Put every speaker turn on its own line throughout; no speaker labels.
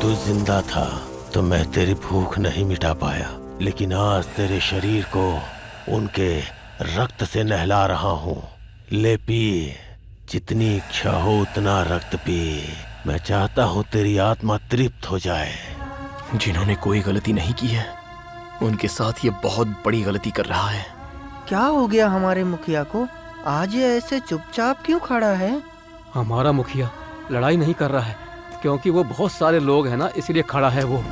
तू जिंदा था तो मैं तेरी भूख नहीं मिटा पाया, लेकिन आज तेरे शरीर को उनके रक्त से नहला रहा हूँ। ले पी, जितनी इच्छा हो उतना रक्त पी। मैं चाहता हूँ तेरी आत्मा तृप्त हो जाए।
जिन्होंने कोई गलती नहीं की है उनके साथ ये बहुत बड़ी गलती कर रहा है।
क्या हो गया हमारे मुखिया को? आज ये ऐसे चुपचाप क्यों खड़ा है?
हमारा मुखिया लड़ाई नहीं कर रहा है, क्योंकि वो बहुत सारे लोग हैं ना, इसलिए खड़ा है वो।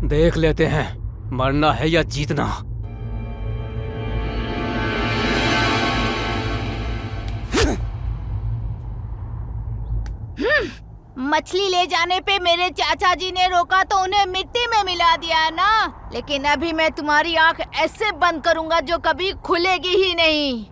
देख लेते हैं मरना है या जीतना।
मछली ले जाने पे मेरे चाचा जी ने रोका तो उन्हें मिट्टी में मिला दिया ना, लेकिन अभी मैं तुम्हारी आंख ऐसे बंद करूंगा जो कभी खुलेगी ही नहीं।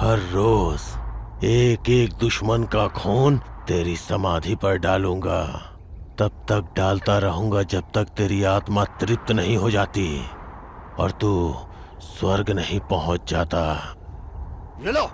हर रोज एक एक दुश्मन का खून तेरी समाधि पर डालूंगा। तब तक डालता रहूंगा जब तक तेरी आत्मा तृप्त नहीं हो जाती और तू स्वर्ग नहीं पहुंच जाता।
ये लो।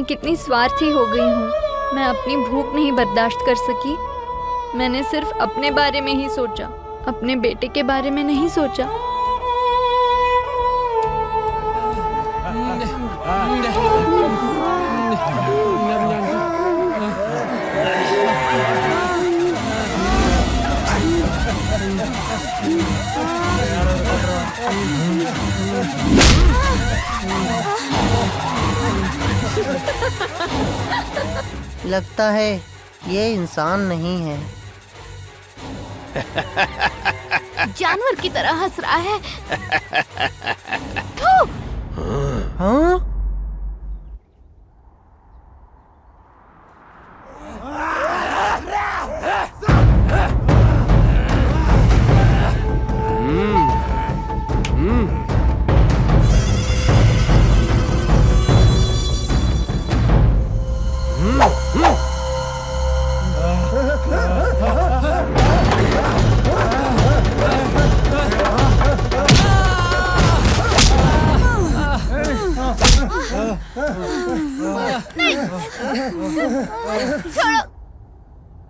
कितनी स्वार्थी हो गई हूँ। मैं अपनी भूख नहीं बर्दाश्त कर सकी। मैंने सिर्फ अपने बारे में ही सोचा, अपने बेटे के बारे में नहीं सोचा।
लगता है ये इंसान नहीं है।
जानवर की तरह हंस रहा है। थू!
हाँ?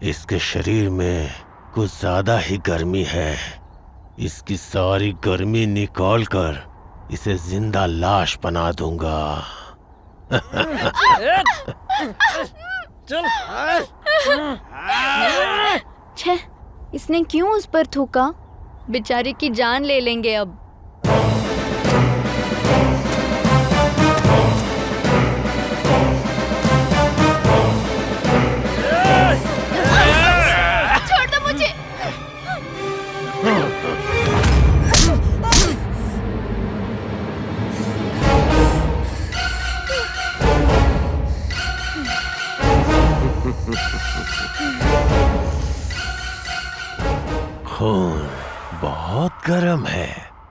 इसके शरीर में कुछ ज्यादा ही गर्मी है। इसकी सारी गर्मी निकाल कर इसे जिंदा लाश बना दूंगा।
छे, इसने क्यों उस पर थूका? बेचारे की जान ले लेंगे अब।
छोड़ दो मुझे।
खून बहुत गर्म है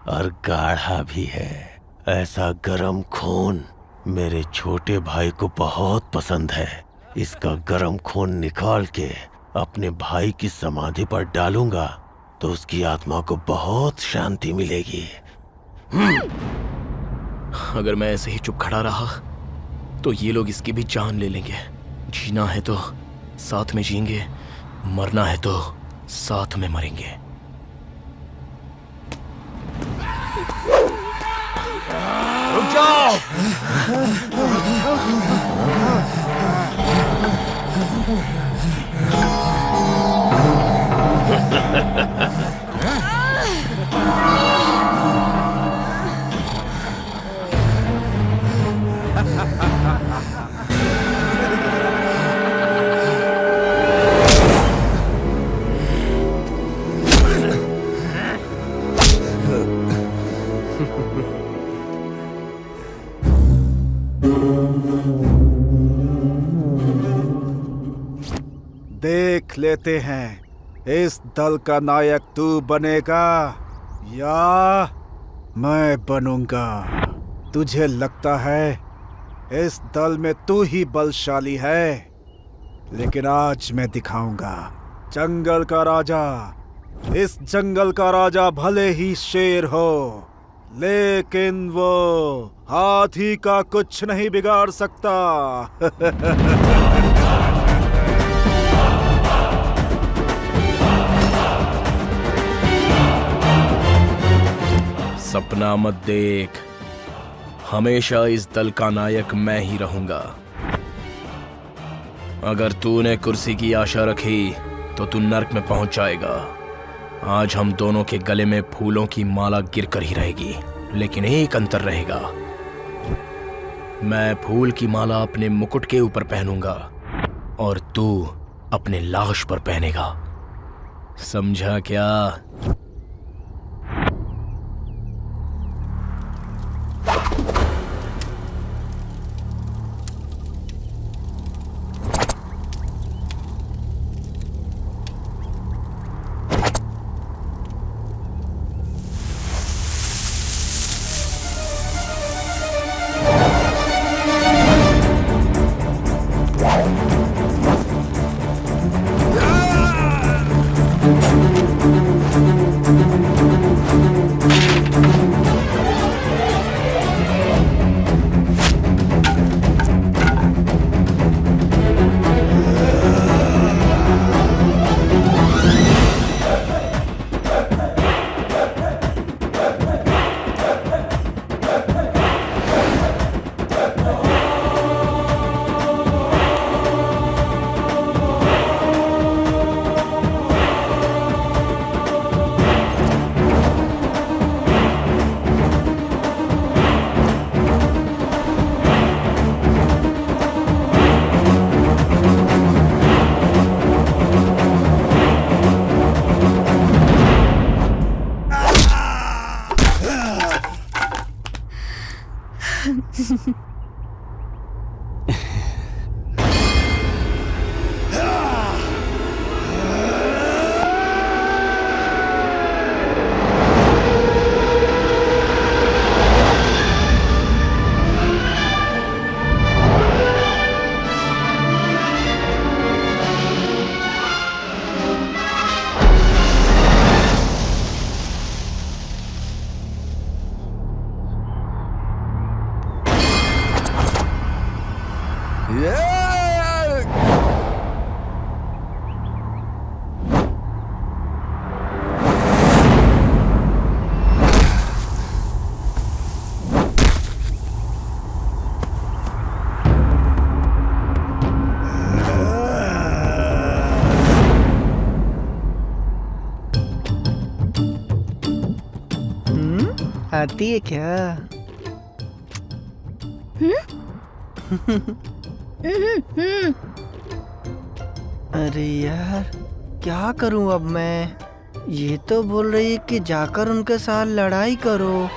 और गाढ़ा भी है। ऐसा गर्म खून मेरे छोटे भाई को बहुत पसंद है। इसका गर्म खून निकाल के अपने भाई की समाधि पर डालूंगा तो उसकी आत्मा को बहुत शांति मिलेगी।
अगर मैं ऐसे ही चुप खड़ा रहा तो ये लोग इसकी भी जान ले लेंगे। जीना है तो साथ में जीएंगे, मरना है तो साथ में मरेंगे। रुक जाओ!
देख लेते हैं इस दल का नायक तू बनेगा या मैं बनूंगा। तुझे लगता है इस दल में तू ही बलशाली है, लेकिन आज मैं दिखाऊंगा। जंगल का राजा, इस जंगल का राजा भले ही शेर हो, लेकिन वो हाथी का कुछ नहीं बिगाड़ सकता।
सपना मत देख, हमेशा इस दल का नायक मैं ही रहूंगा। अगर तूने कुर्सी की आशा रखी तो तू नर्क में पहुंच जाएगा। आज हम दोनों के गले में फूलों की माला गिरकर ही रहेगी, लेकिन एक अंतर रहेगा। मैं फूल की माला अपने मुकुट के ऊपर पहनूंगा और तू अपने लाश पर पहनेगा। समझा क्या?
आती है क्या? अरे यार, क्या करूं अब मैं? ये तो बोल रही है कि जाकर उनके साथ लड़ाई करो।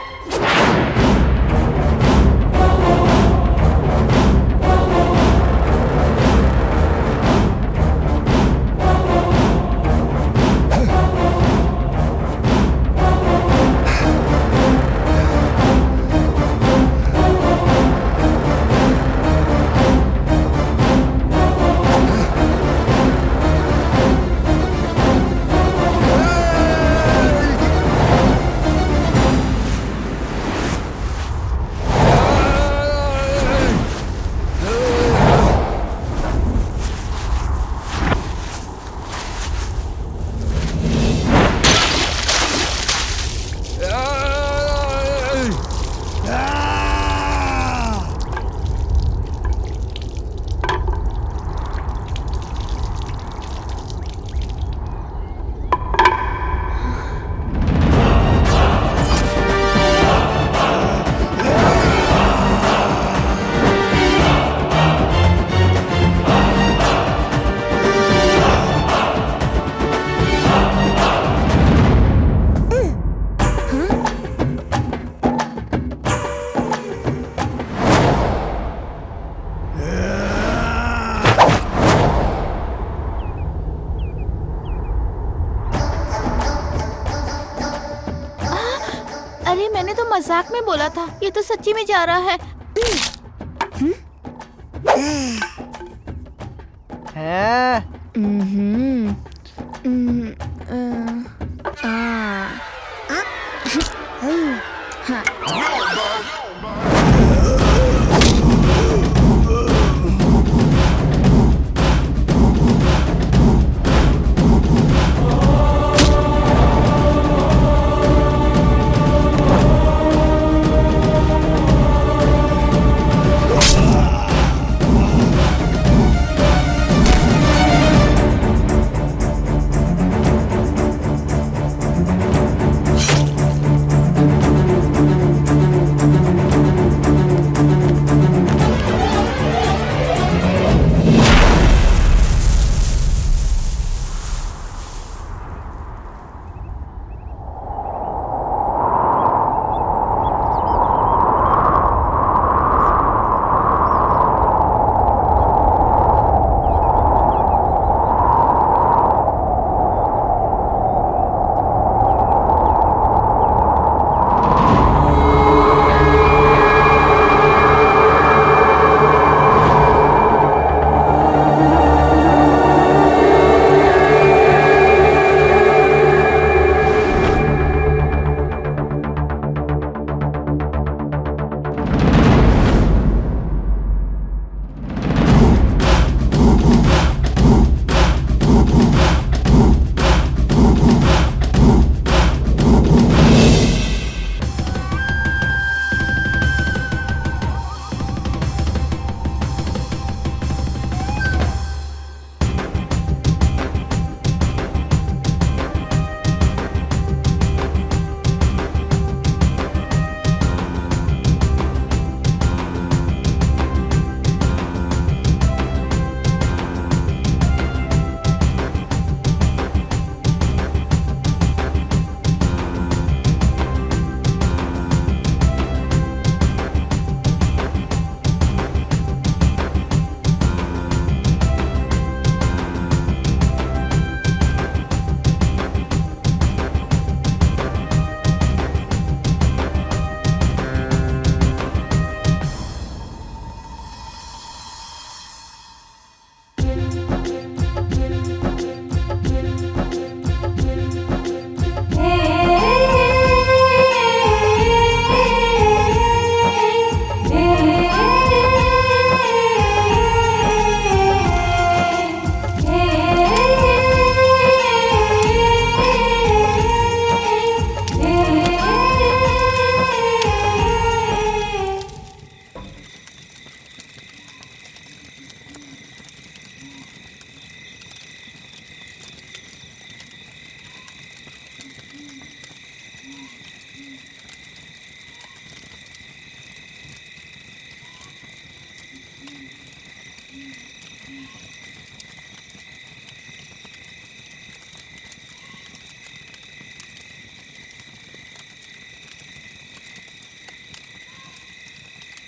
अरे मैंने तो मजाक में बोला था, ये तो सच्ची में जा रहा है।
है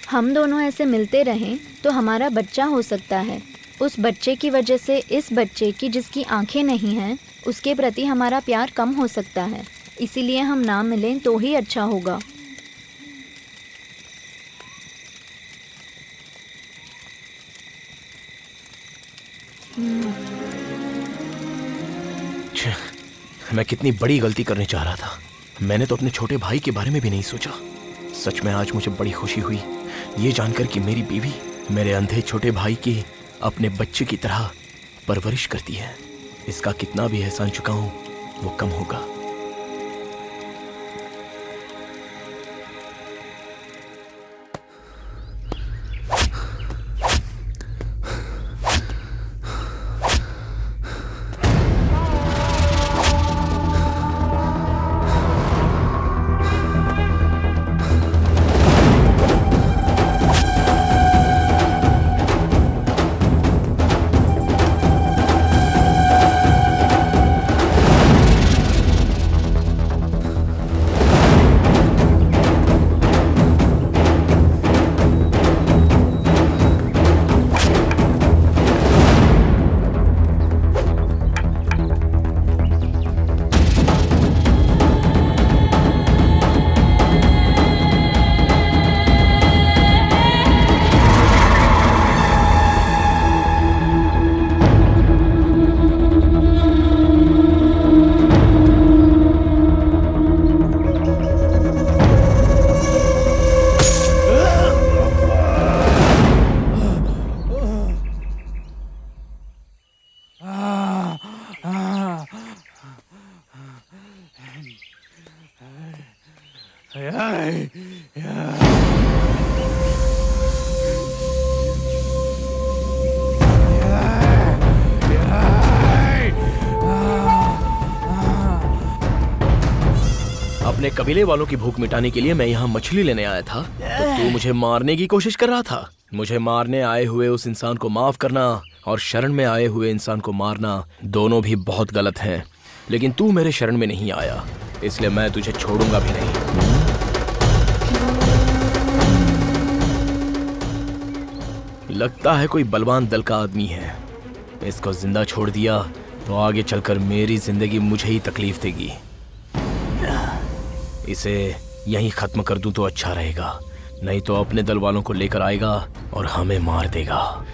हम दोनों ऐसे मिलते रहें तो हमारा बच्चा हो सकता है। उस बच्चे की वजह से इस बच्चे की जिसकी आंखें नहीं हैं उसके प्रति हमारा प्यार कम हो सकता है। इसीलिए हम ना मिलें तो ही अच्छा होगा।
मैं कितनी बड़ी गलती करने जा रहा था। मैंने तो अपने छोटे भाई के बारे में भी नहीं सोचा। सच में आज मुझे बड़ी खुशी हुई ये जानकर कि मेरी बीवी मेरे अंधे छोटे भाई की अपने बच्चे की तरह परवरिश करती है। इसका कितना भी एहसान चुकाऊं वो कम होगा। अपने कबीले वालों की भूख मिटाने के लिए मैं यहाँ मछली लेने आया था, तो तू मुझे मारने की कोशिश कर रहा था। मुझे मारने आए हुए उस इंसान को माफ करना और शरण में आए हुए इंसान को मारना दोनों भी बहुत गलत हैं। लेकिन तू मेरे शरण में नहीं आया, इसलिए मैं तुझे छोड़ूंगा भी नहीं। लगता है कोई बलवान दल का आदमी है। इसको जिंदा छोड़ दिया तो आगे चलकर मेरी जिंदगी मुझे ही तकलीफ देगी। इसे यहीं खत्म कर दूं तो अच्छा रहेगा, नहीं तो अपने दल वालों को लेकर आएगा और हमें मार देगा।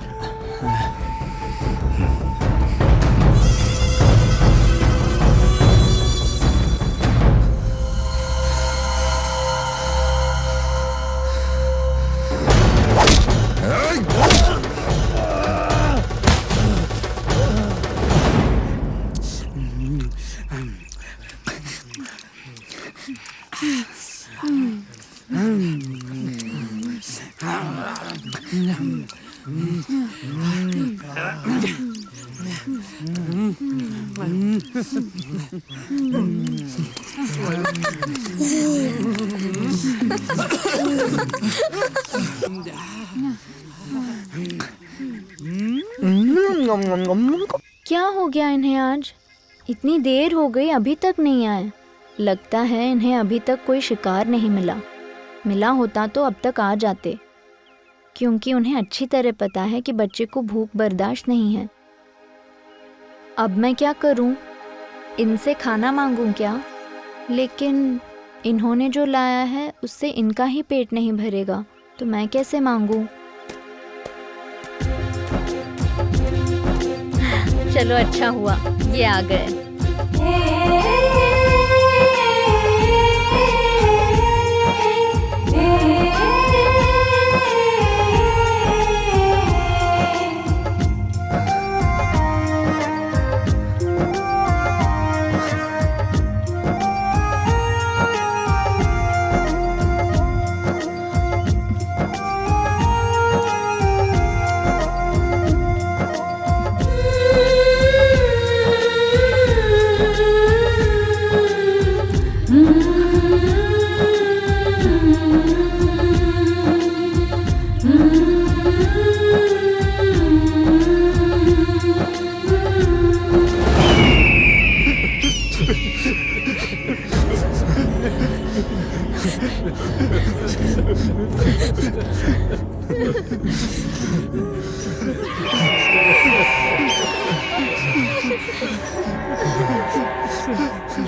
क्या हो गया इन्हें आज? इतनी देर हो गई अभी तक नहीं आए। लगता है इन्हें अभी तक कोई शिकार नहीं मिला। मिला होता तो अब तक आ जाते, क्योंकि उन्हें अच्छी तरह पता है कि बच्चे को भूख बर्दाश्त नहीं है। अब मैं क्या करूं? इनसे खाना मांगूं क्या? लेकिन इन्होंने जो लाया है उससे इनका ही पेट नहीं भरेगा, तो मैं कैसे मांगूं? चलो अच्छा हुआ ये आ गए।
मछली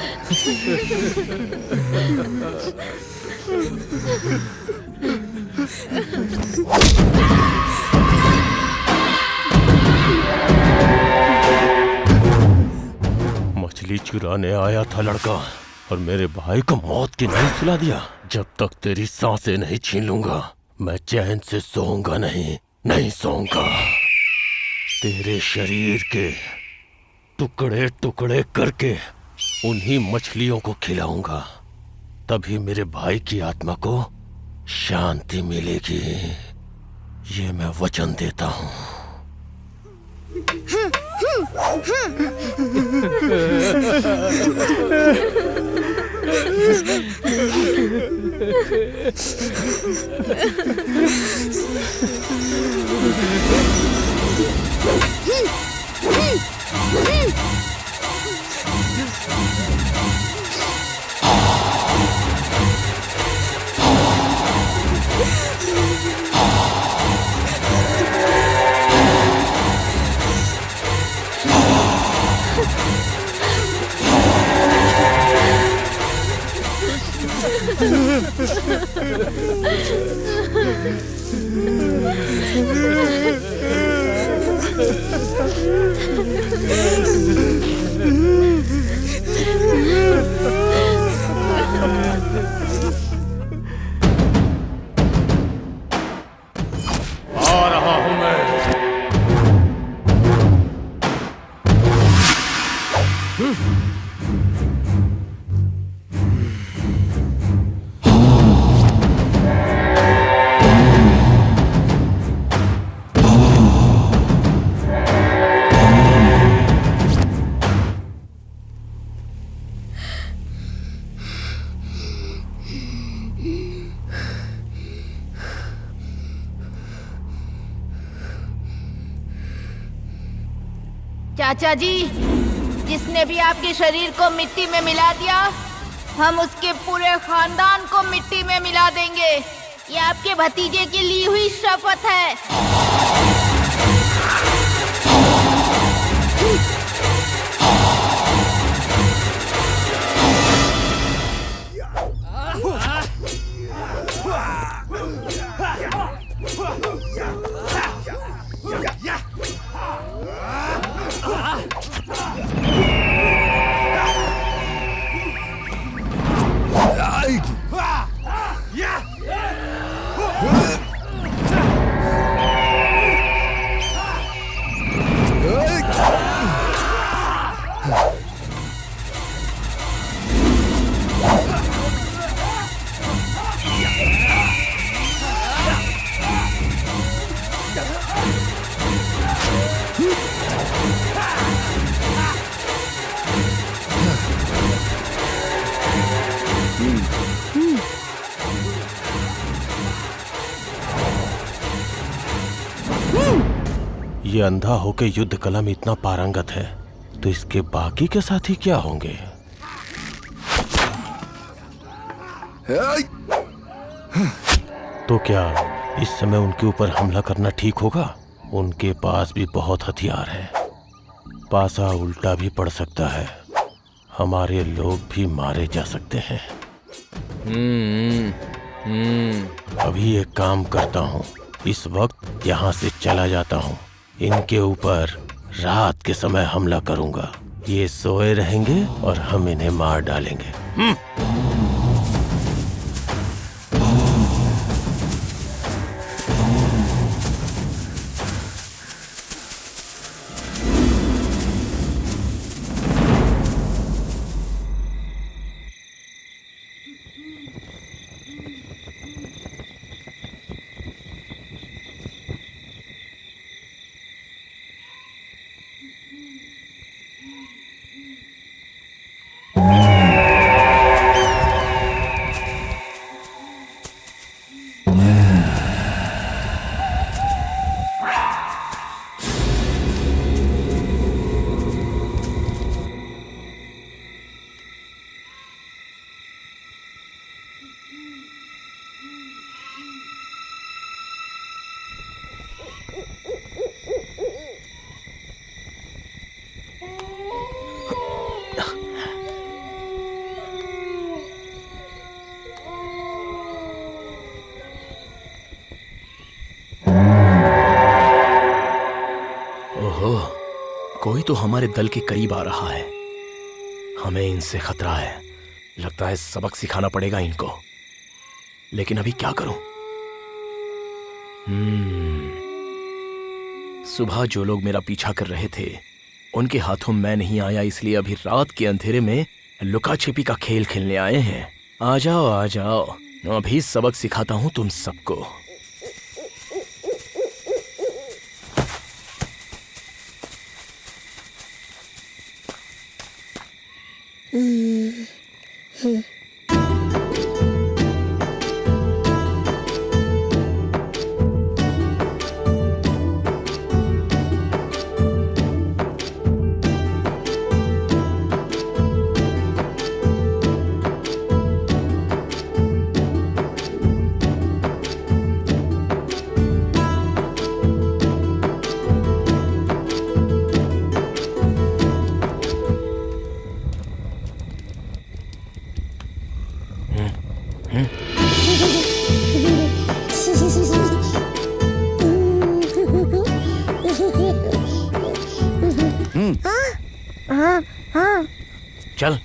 चुराने आया था लड़का और मेरे भाई को मौत की नींद सुला दिया। जब तक तेरी सांसें नहीं छीन लूंगा मैं चैन से सोऊंगा नहीं सोऊंगा। तेरे शरीर के टुकड़े टुकड़े करके उन्हीं मछलियों को खिलाऊंगा, तभी मेरे भाई की आत्मा को शांति मिलेगी। ये मैं वचन देता हूँ। आ रहा हूं मैं।
चाचा जी, जिसने भी आपके शरीर को मिट्टी में मिला दिया, हम उसके पूरे खानदान को मिट्टी में मिला देंगे। ये आपके भतीजे की ली हुई शपथ है।
ये अंधा होके युद्ध कला में इतना पारंगत है, तो इसके बाकी के साथी क्या होंगे? तो क्या इस समय उनके ऊपर हमला करना ठीक होगा? उनके पास भी बहुत हथियार है, पासा उल्टा भी पड़ सकता है, हमारे लोग भी मारे जा सकते हैं। अभी एक काम करता हूँ, इस वक्त यहाँ से चला जाता हूँ। इनके ऊपर रात के समय हमला करूंगा। ये सोए रहेंगे और हम इन्हें मार डालेंगे।
हमारे दल के करीब आ रहा है। हमें इनसे खतरा है। लगता है सबक सिखाना पड़ेगा इनको। लेकिन अभी क्या करूं? सुबह जो लोग मेरा पीछा कर रहे थे उनके हाथों मैं नहीं आया, इसलिए अभी रात के अंधेरे में लुका छिपी का खेल खेलने आए हैं। आ जाओ आ जाओ, अभी सबक सिखाता हूं तुम सबको। चल।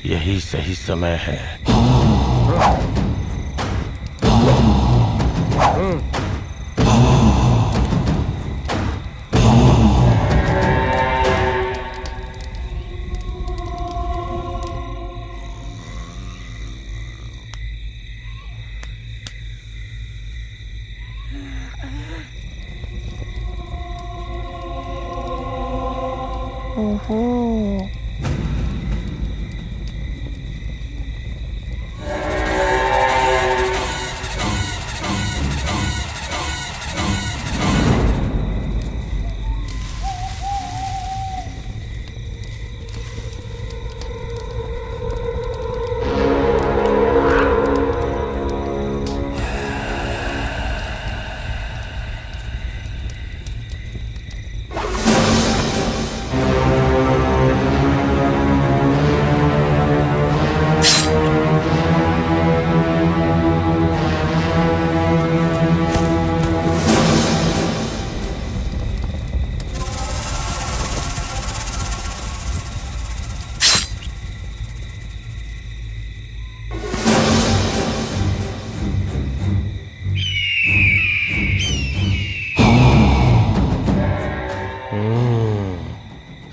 यही सही समय है।
ओहो,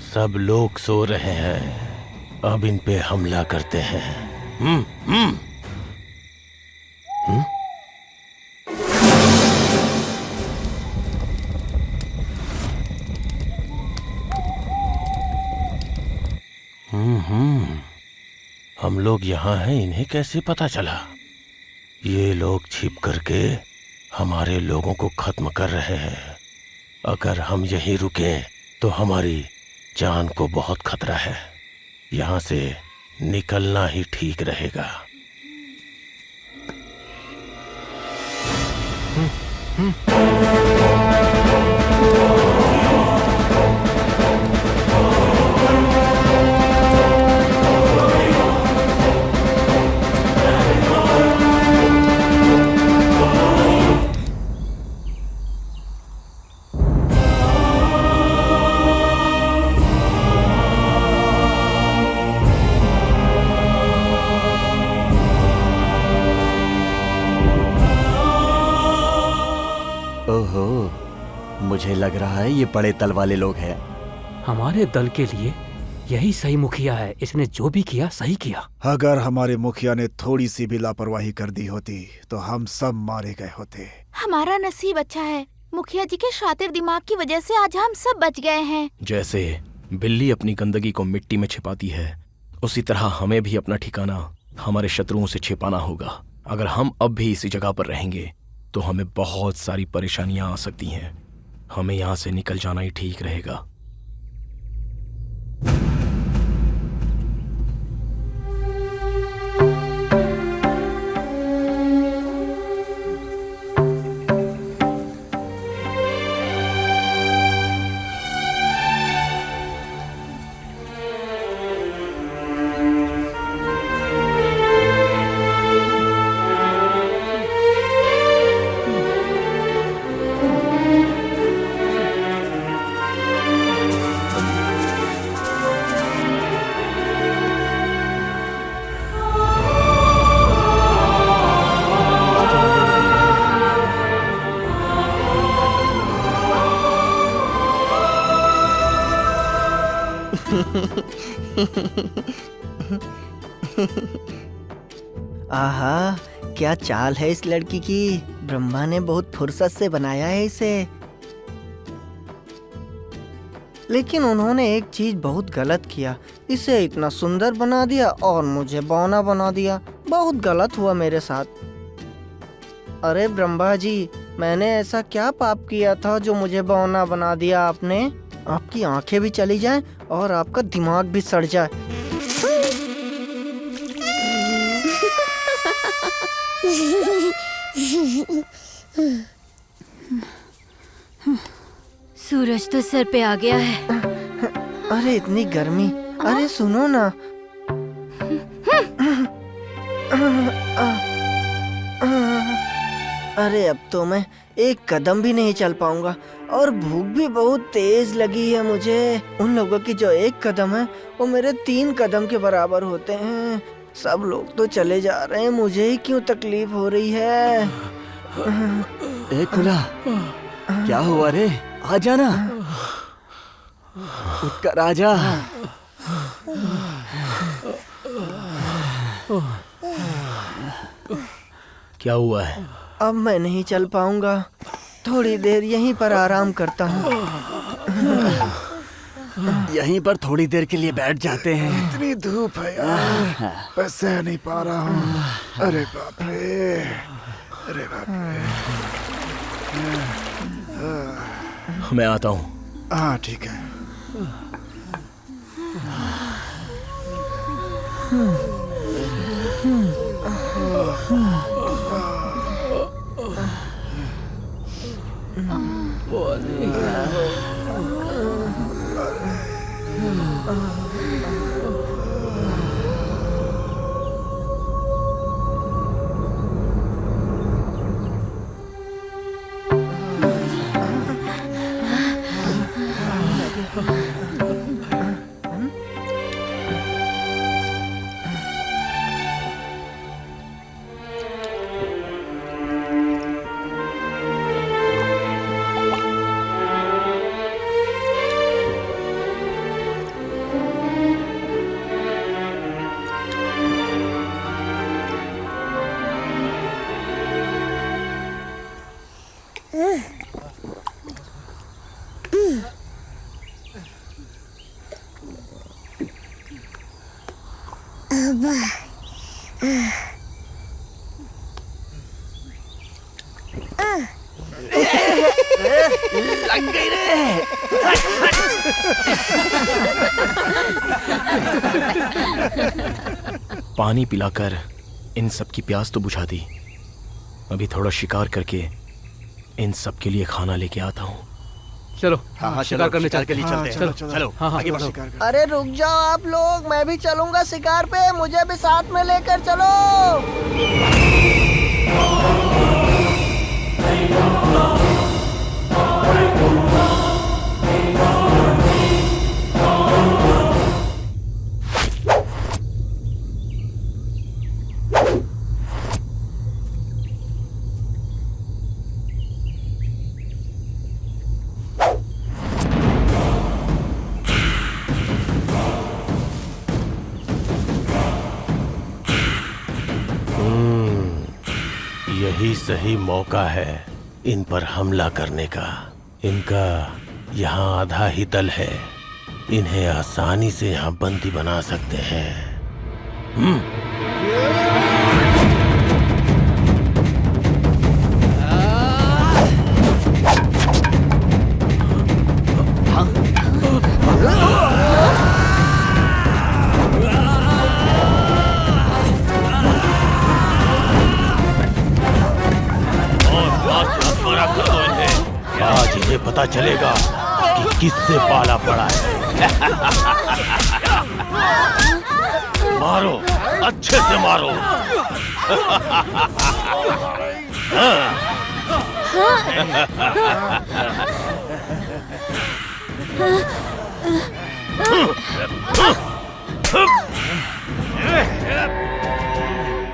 सब लोग सो रहे हैं, अब इन पे हमला करते हैं। हम लोग यहाँ हैं, इन्हें कैसे पता चला? ये लोग छिप करके हमारे लोगों को खत्म कर रहे हैं। अगर हम यहीं रुके तो हमारी जान को बहुत खतरा है। यहाँ से निकलना ही ठीक रहेगा।
ओहो, मुझे लग रहा है ये बड़े दल वाले लोग हैं।
हमारे दल के लिए यही सही मुखिया है। इसने जो भी किया सही किया।
अगर हमारे मुखिया ने थोड़ी सी भी लापरवाही कर दी होती तो हम सब मारे गए होते।
हमारा नसीब अच्छा है, मुखिया जी के शातिर दिमाग की वजह से आज हम सब बच गए हैं।
जैसे बिल्ली अपनी गंदगी को मिट्टी में छिपाती है, उसी तरह हमें भी अपना ठिकाना हमारे शत्रुओं से छिपाना होगा। अगर हम अब भी इसी जगह पर रहेंगे तो हमें बहुत सारी परेशानियां आ सकती हैं। हमें यहाँ से निकल जाना ही ठीक रहेगा।
आहा, क्या चाल है इस लड़की की। ब्रह्मा ने बहुत फुर्सत से बनाया है इसे। लेकिन उन्होंने एक चीज बहुत गलत किया, इसे इतना सुंदर बना दिया और मुझे बौना बना दिया। बहुत गलत हुआ मेरे साथ। अरे ब्रह्मा जी, मैंने ऐसा क्या पाप किया था जो मुझे बौना बना दिया आपने? आपकी आंखें भी चली जाएं और आपका दिमाग भी सड़ जाए।
सूरज तो सर पे आ गया है।
अरे इतनी गर्मी। अरे सुनो ना। अरे अब तो मैं एक कदम भी नहीं चल पाऊंगा और भूख भी बहुत तेज लगी है मुझे। उन लोगों की जो एक कदम है वो मेरे 3 कदम के बराबर होते हैं। सब लोग तो चले जा रहे हैं, मुझे ही क्यों तकलीफ हो रही है?
ए कुला, क्या हुआ रे? आ जाना, उठकर आ जा।
क्या हुआ है?
अब मैं नहीं चल पाऊंगा, थोड़ी देर यहीं पर आराम करता हूँ।
यहीं पर थोड़ी देर के लिए बैठ जाते हैं।
इतनी धूप है यार, मैं सह नहीं पा रहा हूँ। अरे बाप रे, अरे बाप रे।
मैं आता हूँ।
हाँ ठीक है।
लग गई रे।
पानी पिलाकर इन सब की प्यास तो बुझा दी। अभी थोड़ा शिकार करके इन सब के लिए खाना लेके आता हूँ।
चलो
हाँ,
शिकार करने
के लिए चलते हैं।
चलो
चलो
हाँ,
आगे बढ़ो।
अरे रुक जाओ आप लोग, मैं भी चलूंगा शिकार पे, मुझे भी साथ में लेकर चलो।
यही सही मौका है इन पर हमला करने का। इनका यहाँ आधा ही दल है, इन्हें आसानी से यहाँ बंदी बना सकते हैं। आज इन्हें पता चलेगा कि किससे पाला पड़ा है। मारो, अच्छे से मारो।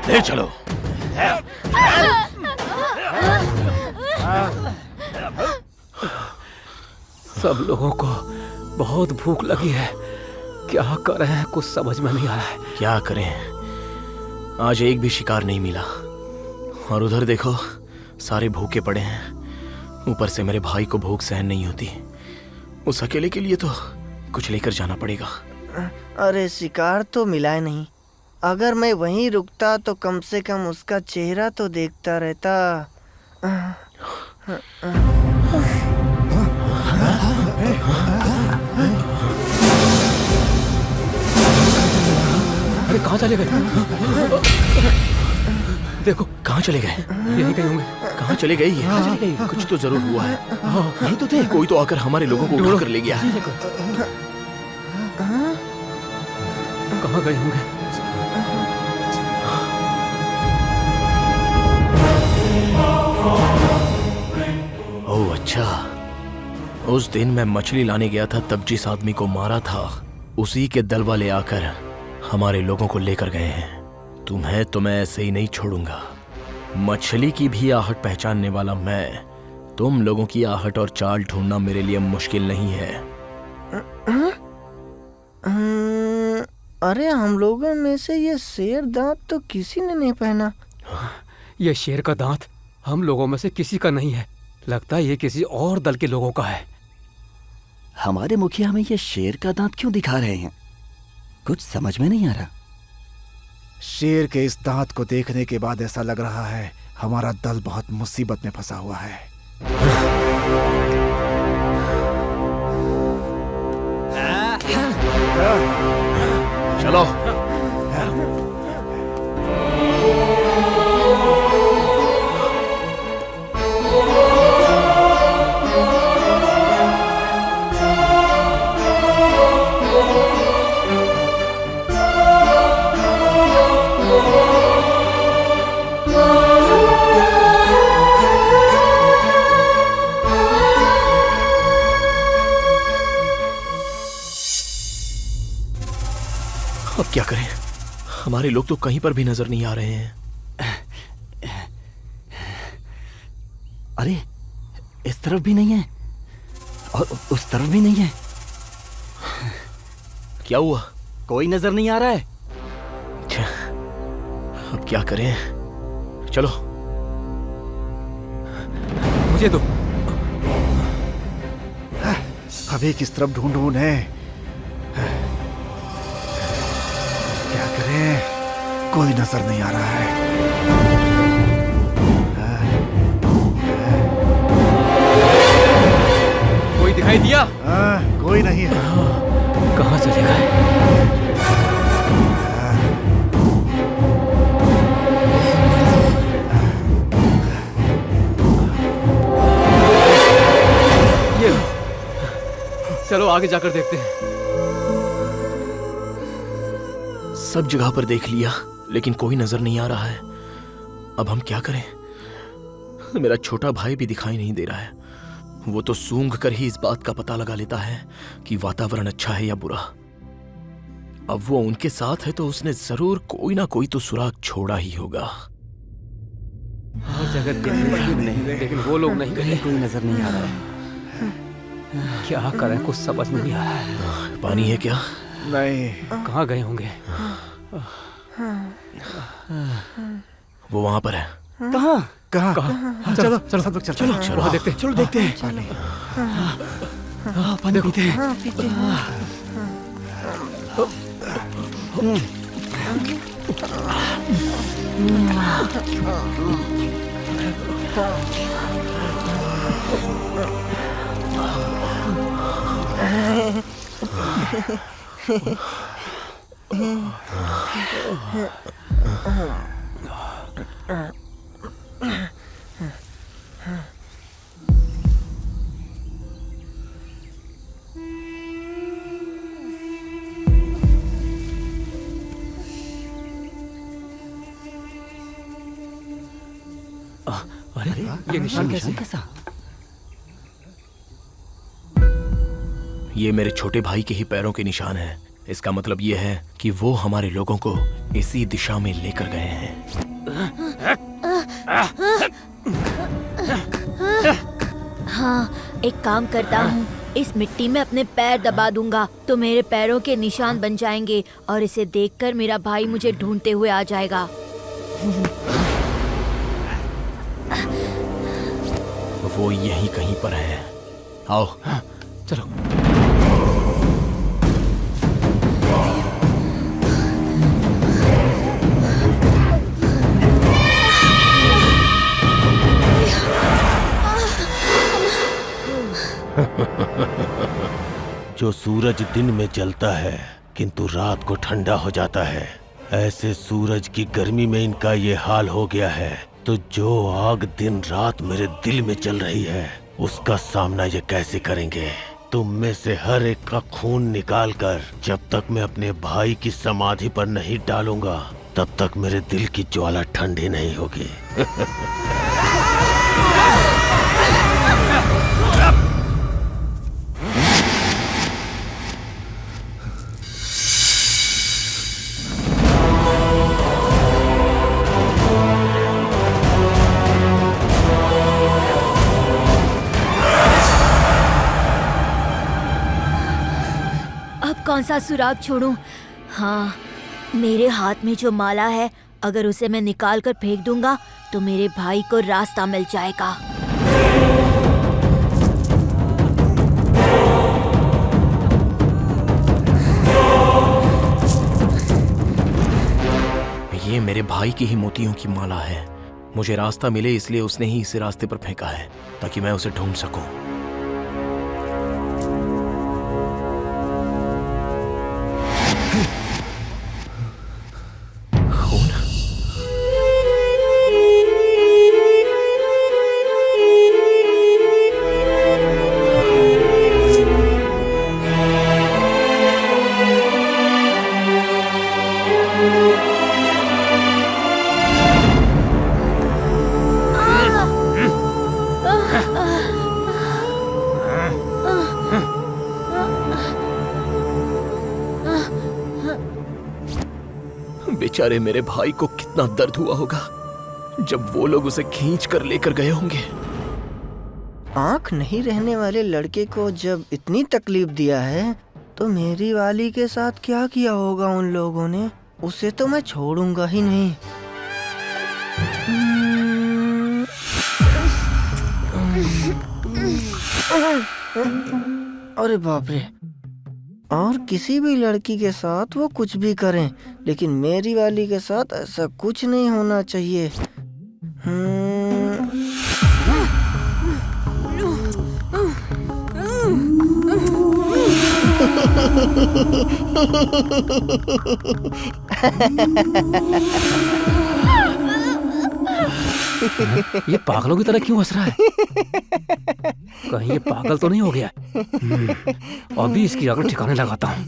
ले चलो।
सब लोगों को बहुत भूख लगी है, क्या कर रहे हैं कुछ समझ में नहीं आ रहा है।
क्या करें, आज एक भी शिकार नहीं मिला और उधर देखो सारे भूखे पड़े हैं। ऊपर से मेरे भाई को भूख सहन नहीं होती। उस अकेले के लिए तो कुछ लेकर जाना पड़ेगा।
अरे शिकार तो मिला नहीं। अगर मैं वहीं रुकता तो कम से कम उसका चेहरा तो देखता रहता।
अरे कहाँ चले गए? देखो
कहाँ चले गए?
यही कहीं होंगे।
कहाँ चले गए ये? कुछ तो जरूर हुआ है। नहीं तो थे, कोई तो आकर हमारे लोगों को उठा कर ले गया है।
कहाँ गए होंगे?
ओह अच्छा, उस दिन मैं मछली लाने गया था, तब जिस आदमी को मारा था उसी के दल वाले आकर हमारे लोगों को लेकर गए हैं। तुम्हें तो मैं ऐसे ही नहीं छोड़ूंगा। मछली की भी आहट पहचानने वाला मैं, तुम लोगों की आहट और चाल ढूंढना मेरे लिए मुश्किल नहीं है।
अरे हम लोगों में से ये शेर दांत तो किसी ने नहीं पहना।
ये शेर का दांत हम लोगों में से किसी का नहीं है। लगता है ये किसी और दल के लोगों का है।
हमारे मुखिया हमें ये शेर का दांत क्यों दिखा रहे हैं? कुछ समझ में नहीं आ रहा।
शेर के इस दांत को देखने के बाद ऐसा लग रहा है हमारा दल बहुत मुसीबत में फंसा हुआ है।
चलो। अब क्या करें? हमारे लोग तो कहीं पर भी नजर नहीं आ रहे हैं।
अरे इस तरफ भी नहीं है और उस तरफ भी नहीं है।
क्या हुआ?
कोई नजर नहीं आ रहा है।
अच्छा, अब क्या करें? चलो।
मुझे दो।
अभी किस तरफ ढूंढूं उन्हें? क्या करें? कोई नजर नहीं आ रहा है।
कोई दिखाई दिया?
कोई नहीं है।
कहाँ चले गए? ये लो। चलो आगे जाकर देखते हैं।
सब जगह पर देख लिया लेकिन कोई नजर नहीं आ रहा है। अब हम क्या करें? मेरा छोटा भाई भी दिखाई नहीं दे रहा है। वो तो सूंघ कर ही इस बात का पता लगा लेता है कि वातावरण अच्छा है या बुरा। अब वो उनके साथ है तो उसने जरूर कोई ना कोई तो सुराग छोड़ा ही होगा।
हर जगह नहीं, लेकिन वो लोग नहीं गए।
कोई नजर नहीं आ रहा है।
क्या करें कुछ समझ में नहीं आ रहा है।
पानी है क्या?
नहीं।
कहाँ गए होंगे?
वो वहां पर है।
कहाँ? कहाँ? चलो चलो सब लोग चलो
चलो
देखते हैं।
चलो देखते हैं। पानी पीते हैं।
हाँ पीते हैं।
अरे ये निशान
कैसा?
ये मेरे छोटे भाई के ही पैरों के निशान हैं। इसका मतलब ये है कि वो हमारे लोगों को इसी दिशा में लेकर गए हैं।
हाँ, एक काम करता हूँ,
इस मिट्टी में अपने पैर दबा दूंगा तो मेरे पैरों के निशान बन जाएंगे और इसे देखकर मेरा भाई मुझे ढूंढते हुए आ जाएगा।
वो यहीं कहीं पर है। आओ
चलो।
जो सूरज दिन में जलता है किंतु रात को ठंडा हो जाता है, ऐसे सूरज की गर्मी में इनका ये हाल हो गया है। तो जो आग दिन रात मेरे दिल में जल रही है उसका सामना ये कैसे करेंगे? तुम में से हर एक का खून निकालकर जब तक मैं अपने भाई की समाधि पर नहीं डालूंगा तब तक मेरे दिल की ज्वाला ठंडी नहीं होगी।
कौन सा सुराग छोड़ूं? हाँ, मेरे हाथ में जो माला है, अगर उसे मैं निकाल कर फेंक दूंगा तो मेरे भाई को रास्ता मिल जाएगा।
ये मेरे भाई की ही मोतियों की माला है। मुझे रास्ता मिले इसलिए उसने ही इसे रास्ते पर फेंका है ताकि मैं उसे ढूंढ सकूं। बेचारे मेरे भाई को कितना दर्द हुआ होगा जब वो लोग उसे खींच कर लेकर गए होंगे।
आंख नहीं रहने वाले लड़के को जब इतनी तकलीफ दिया है तो मेरी वाली के साथ क्या किया होगा उन लोगों ने? उसे तो मैं छोड़ूंगा ही नहीं। अरे बाप रे, और किसी भी लड़की के साथ वो कुछ भी करें लेकिन मेरी वाली के साथ ऐसा कुछ नहीं होना चाहिए।
ये पागलों की तरह क्यों हंस रहा है? कहीं ये पागल तो नहीं हो गया? अभी इसकी अकल ठिकाने लगाता हूँ।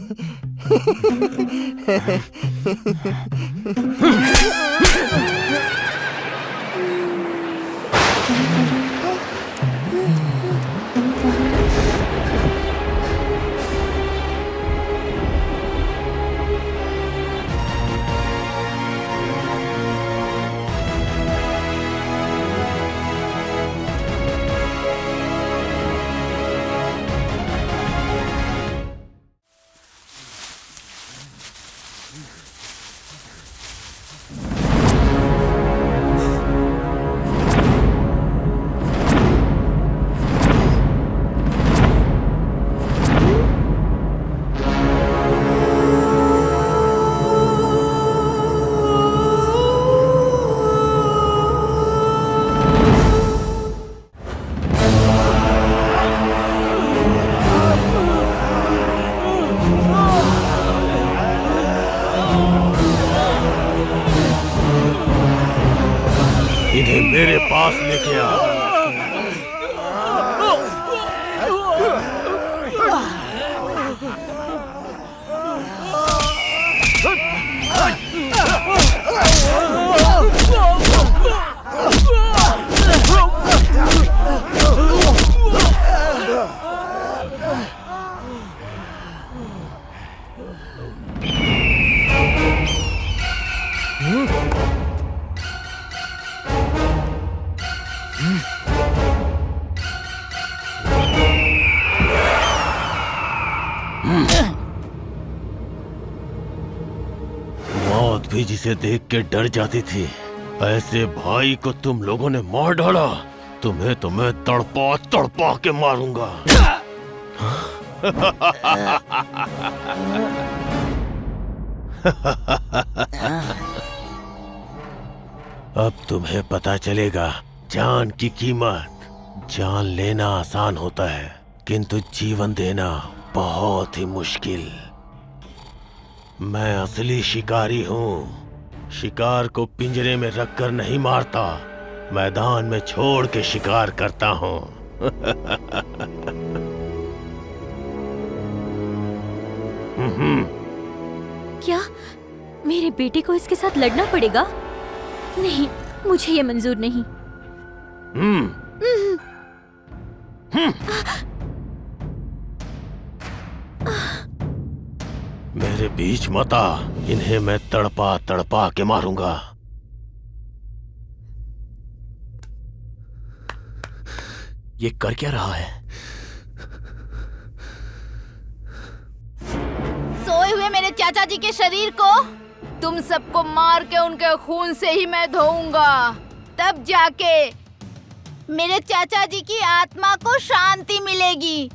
इन्हें मेरे पास लेके आ। मौत भी जिसे देख के डर जाती थी, ऐसे भाई को तुम लोगों ने मार डाला। तुम्हें तो मैं तड़पा तड़पा के मारूंगा। अब तुम्हें पता चलेगा जान की कीमत। जान लेना आसान होता है, किंतु जीवन देना बहुत ही मुश्किल। मैं असली शिकारी हूँ। शिकार को पिंजरे में रखकर नहीं मारता, मैदान में छोड़ के शिकार करता हूँ।
क्या मेरे बेटे को इसके साथ लड़ना पड़ेगा? नहीं, मुझे ये मंजूर नहीं।
मेरे बीच मत आ, इन्हें मैं तड़पा तड़पा के मारूंगा।
ये कर क्या रहा है?
सोए हुए मेरे चाचा जी के शरीर को तुम सबको मार के उनके खून से ही मैं धोऊंगा। तब जाके मेरे चाचा जी की आत्मा को शांति मिलेगी।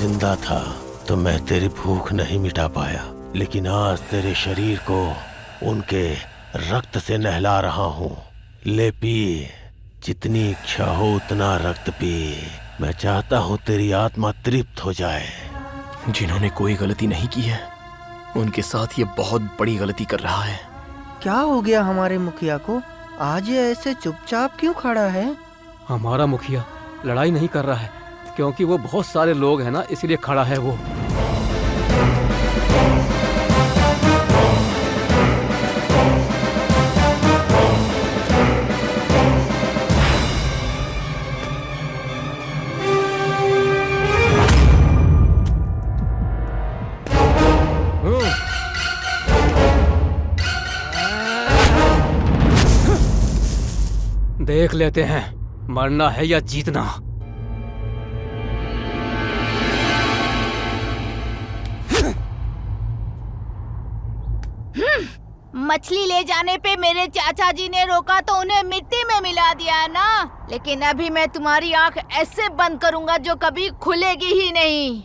जिंदा था तो मैं तेरी भूख नहीं मिटा पाया, लेकिन आज तेरे शरीर को उनके रक्त से नहला रहा हूँ। ले पी, जितनी इच्छा हो उतना रक्त पी। मैं चाहता हूँ तेरी आत्मा तृप्त हो जाए।
जिन्होंने कोई गलती नहीं की है, उनके साथ ये बहुत बड़ी गलती कर रहा है।
क्या हो गया हमारे मुखिया को? आज ये ऐसे चुपचाप क्यों खड़ा है?
हमारा मुखिया लड़ाई नहीं कर रहा है, क्योंकि वो बहुत सारे लोग हैं ना, इसलिए खड़ा है वो। देख लेते हैं मरना है या जीतना।
मछली ले जाने पे मेरे चाचा जी ने रोका तो उन्हें मिट्टी में मिला दिया ना, लेकिन अभी मैं तुम्हारी आंख ऐसे बंद करूंगा जो कभी खुलेगी ही नहीं।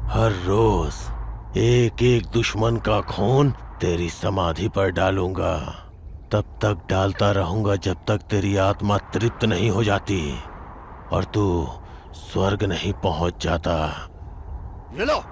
हर रोज एक एक दुश्मन का खून तेरी समाधि पर डालूंगा। तब तक डालता रहूंगा जब तक तेरी आत्मा तृप्त नहीं हो जाती और तू स्वर्ग नहीं पहुंच जाता।
ये लो।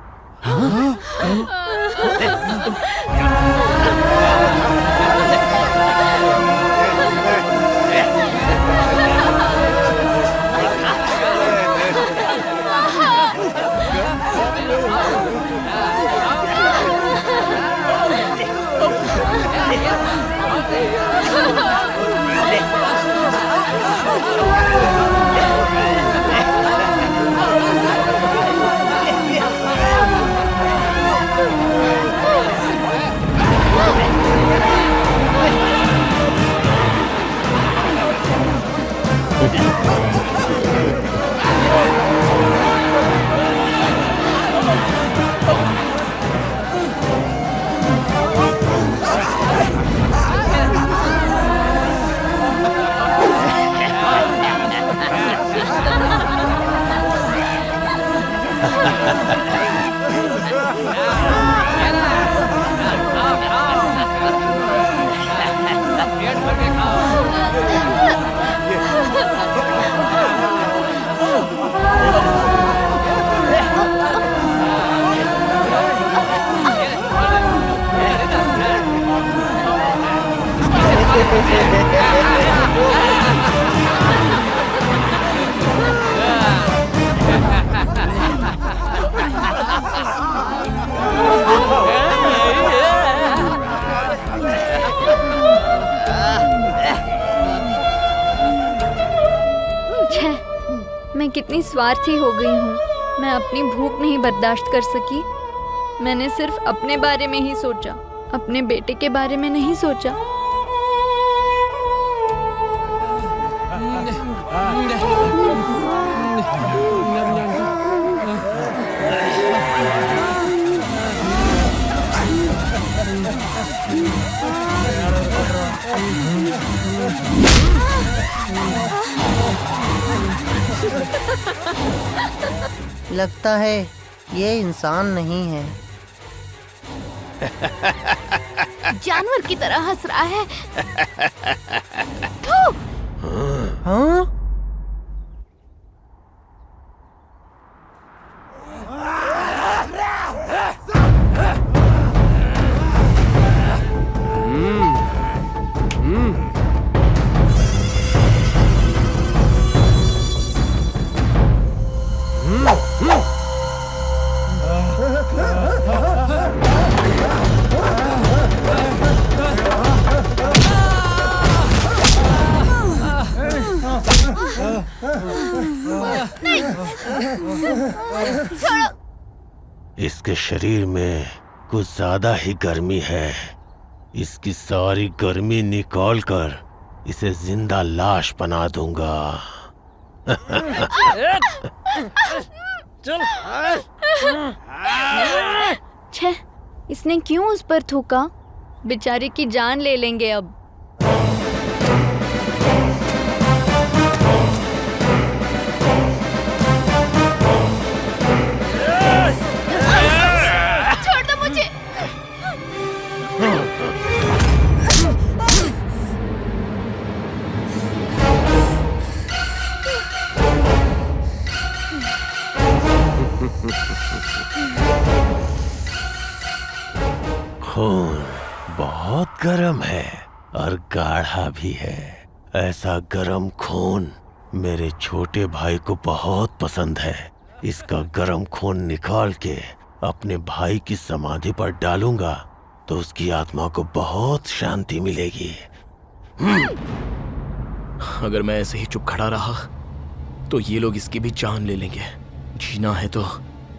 मैं कितनी स्वार्थी हो गई हूँ। मैं अपनी भूख नहीं बर्दाश्त कर सकी। मैंने सिर्फ अपने बारे में ही सोचा, अपने बेटे के बारे में नहीं सोचा।
लगता है ये इंसान नहीं है।
जानवर की तरह हंस रहा है।
हाँ?
इसके शरीर में कुछ ज्यादा ही गर्मी है। इसकी सारी गर्मी निकाल कर इसे जिंदा लाश बना दूंगा।
छे, इसने क्यों उस पर थूका? बेचारे की जान ले लेंगे अब।
छोड़ दो मुझे।
खून बहुत गर्म है और गाढ़ा भी है। ऐसा गर्म खून मेरे छोटे भाई को बहुत पसंद है। इसका गर्म खून निकाल के अपने भाई की समाधि पर डालूंगा तो उसकी आत्मा को बहुत शांति मिलेगी।
अगर मैं ऐसे ही चुप खड़ा रहा तो ये लोग इसकी भी जान ले लेंगे। जीना है तो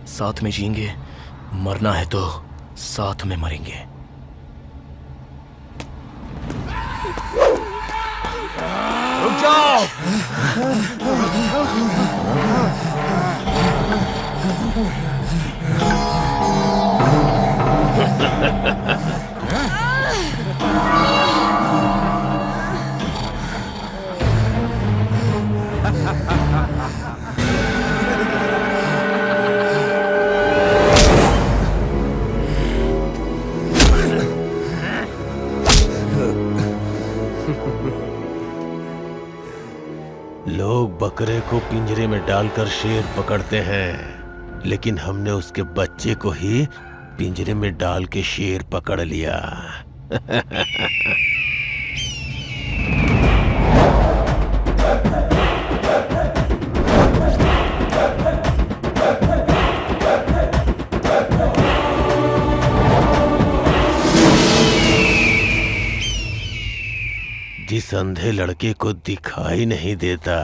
साथ में जीएंगे, मरना है तो साथ में मरेंगे।
रुक जाओ।
लोग बकरे को पिंजरे में डालकर शेर पकड़ते हैं, लेकिन हमने उसके बच्चे को ही पिंजरे में डाल के शेर पकड़ लिया। जिस अंधे लड़के को दिखाई नहीं देता,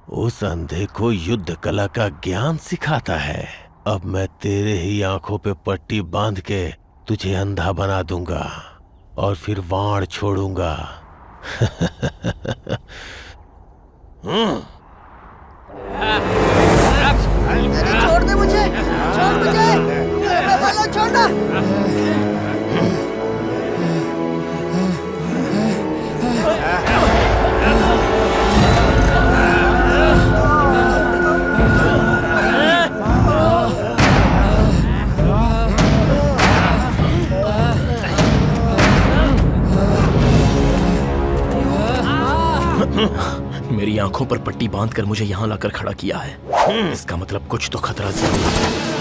उस अंधे को युद्ध कला का ज्ञान सिखाता है। अब मैं तेरे ही आंखों पे पट्टी बांध के तुझे अंधा बना दूंगा और फिर वाण छोड़ूंगा।
अरे छोड़ दे मुझे, छोड़ मुझे, अरे बोलो छोड़ना।
मेरी आंखों पर पट्टी बांधकर मुझे यहाँ लाकर खड़ा किया है। इसका मतलब कुछ तो खतरा जरूर है।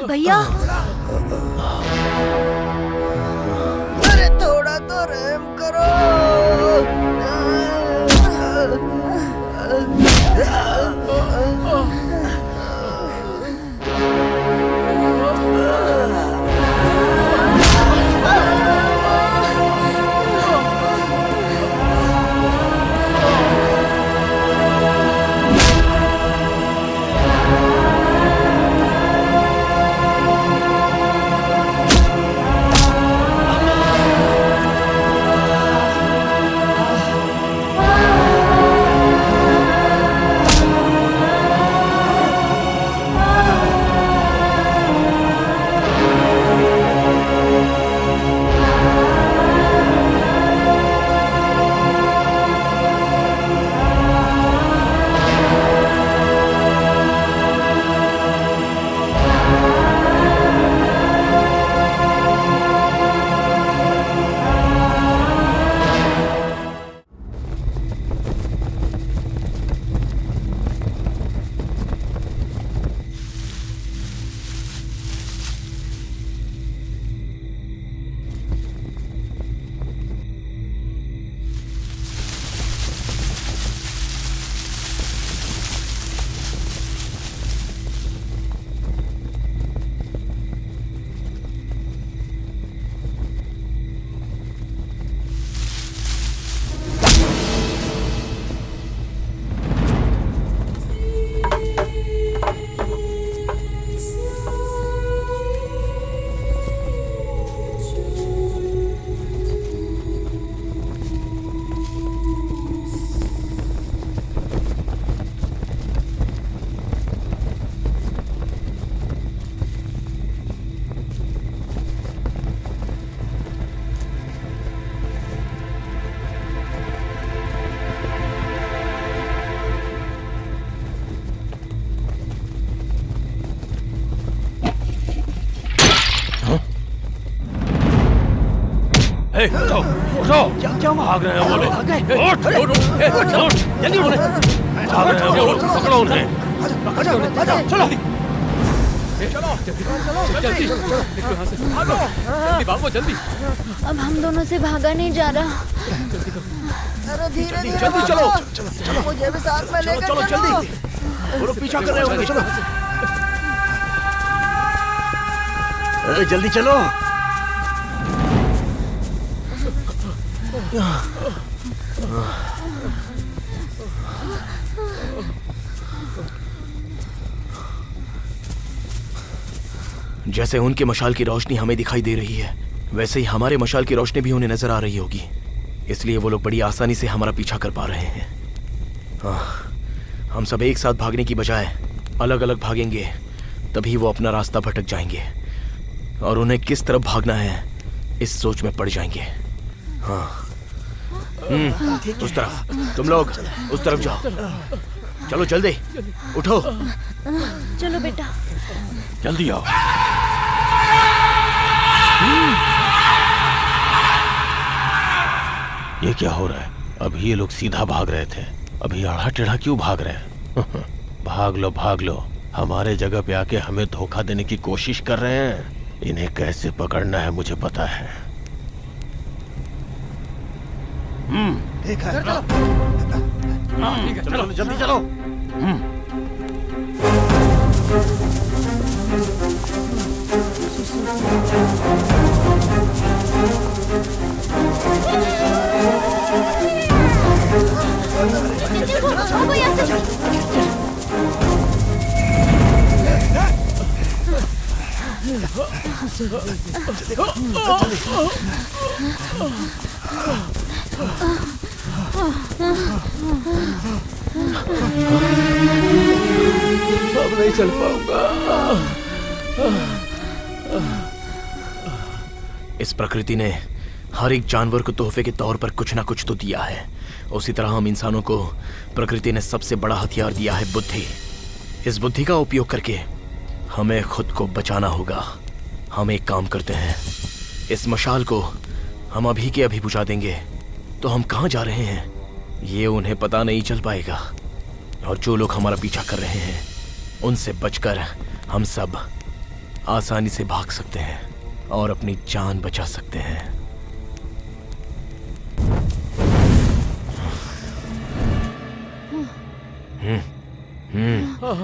भैया
अरे थोड़ा तो रहम करो।
ए, उठो उठो। क्या भाग रहे हैं वो लोग? उठ उठ उठ, जल्दी उठ। भाग रहे हैं वो लोग, पकड़ो उन्हें। चलो
जल्दी।
अब हम दोनों से भागा नहीं जा रहा।
अरे धीरे धीरे
जल्दी चलो।
मुझे भी साथ में लेकर
चलो जल्दी, वो लोग पीछा कर रहे होंगे। चलो
जल्दी चलो।
जैसे उनके मशाल की रोशनी हमें दिखाई दे रही है, वैसे ही हमारे मशाल की रोशनी भी उन्हें नजर आ रही होगी। इसलिए वो लोग बड़ी आसानी से हमारा पीछा कर पा रहे हैं। हम सब एक साथ भागने की बजाय अलग अलग भागेंगे, तभी वो अपना रास्ता भटक जाएंगे और उन्हें किस तरफ भागना है इस सोच में पड़ जाएंगे। उस तरफ, तुम लोग उस तरफ जाओ। चलो जल्दी, उठो।
चलो बेटा,
जल्दी आओ। ये क्या हो रहा है? अभी ये लोग सीधा भाग रहे थे, अभी आड़ा टेढ़ा क्यों भाग रहे हैं? भाग लो भाग लो, हमारे जगह पे आके हमें धोखा देने की कोशिश कर रहे हैं। इन्हें कैसे पकड़ना है मुझे पता है।
चलो जल्दी चलो।
भागो यहाँ से।
अब नहीं चल पाऊंगा। इस प्रकृति ने हर एक जानवर को तोहफे के तौर पर कुछ ना कुछ तो दिया है। उसी तरह हम इंसानों को प्रकृति ने सबसे बड़ा हथियार दिया है, बुद्धि। इस बुद्धि का उपयोग करके हमें खुद को बचाना होगा। हम एक काम करते हैं, इस मशाल को हम अभी के अभी बुझा देंगे तो हम कहाँ जा रहे हैं ये उन्हें पता नहीं चल पाएगा। और जो लोग हमारा पीछा कर रहे हैं उनसे बचकर हम सब आसानी से भाग सकते हैं और अपनी जान बचा सकते हैं।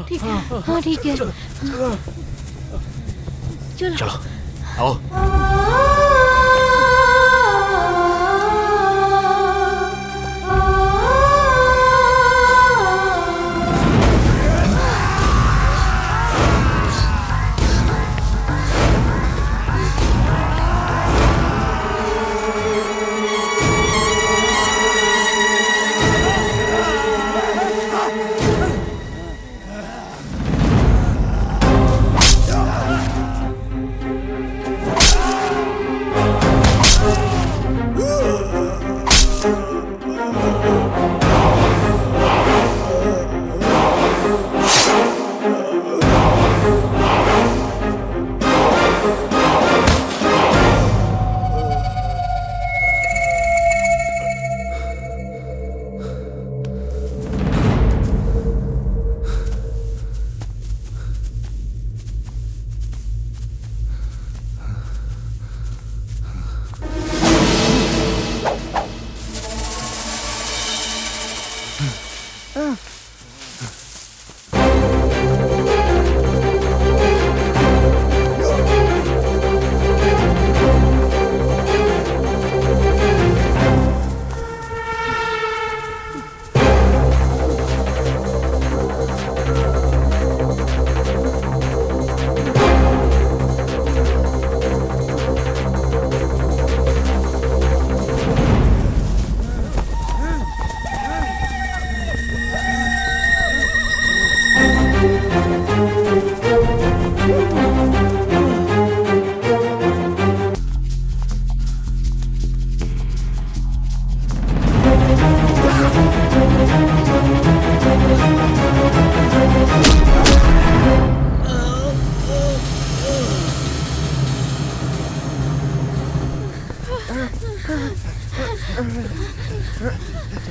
ठीक है, हाँ ठीक है।
चलो आओ।